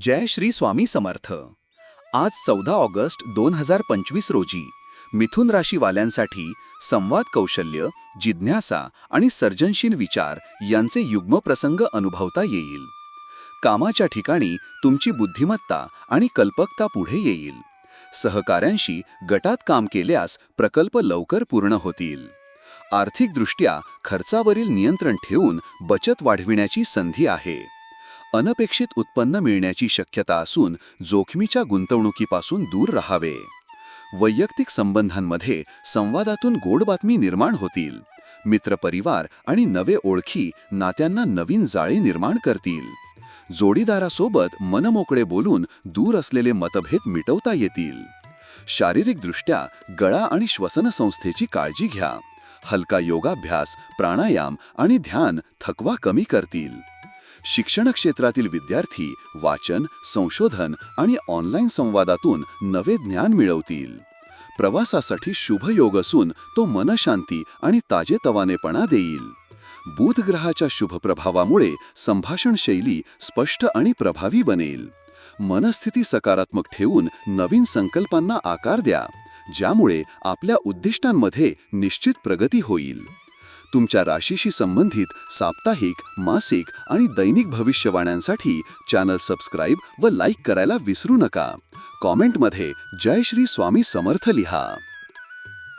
जय श्री स्वामी समर्थ. आज 14 ऑगस्ट 2025 रोजी मिथुन राशीवाल्यांसाठी संवाद कौशल्य, जिज्ञासा आणि सर्जनशील विचार यांचे युग्मप्रसंग अनुभवता येईल. कामाच्या ठिकाणी तुमची बुद्धिमत्ता आणि कल्पकता पुढे येईल. सहकाऱ्यांशी गटात काम केल्यास प्रकल्प लवकर पूर्ण होतील. आर्थिकदृष्ट्या खर्चावरील नियंत्रण ठेवून बचत वाढविण्याची संधी आहे. अनपेक्षित उत्पन्न मिळण्याची शक्यता असून जोखमीच्या गुंतवणुकीपासून दूर राहावे. वैयक्तिक संबंधांमध्ये संवादातून गोड बातमी निर्माण होतील. मित्रपरिवार आणि नवे ओळखी नात्यांना नवीन जाळे निर्माण करतील. जोडीदारासोबत मनमोकळे बोलून दूर असलेले मतभेद मिटवता येतील. शारीरिकदृष्ट्या गळा आणि श्वसनसंस्थेची काळजी घ्या. हलका योगाभ्यास, प्राणायाम आणि ध्यान थकवा कमी करतील. शिक्षण क्षेत्रातील विद्यार्थी वाचन, संशोधन आणि ऑनलाईन संवादातून नवे ज्ञान मिळवतील. प्रवासासाठी शुभ योग असून तो मनशांती आणि ताजेतवानेपणा देईल. बुध ग्रहाच्या शुभ प्रभावामुळे संभाषण शैली स्पष्ट आणि प्रभावी बनेल. मनस्थिती सकारात्मक ठेवून नवीन संकल्पांना आकार द्या, ज्यामुळे आपल्या उद्दिष्टांमध्ये निश्चित प्रगती होईल. तुमच्या राशीशी संबंधित साप्ताहिक, मासिक आणि दैनिक भविष्यवाण्यांसाठी चॅनल सबस्क्राईब व लाईक करायला विसरू नका. कॉमेंटमध्ये जय श्री स्वामी समर्थ लिहा.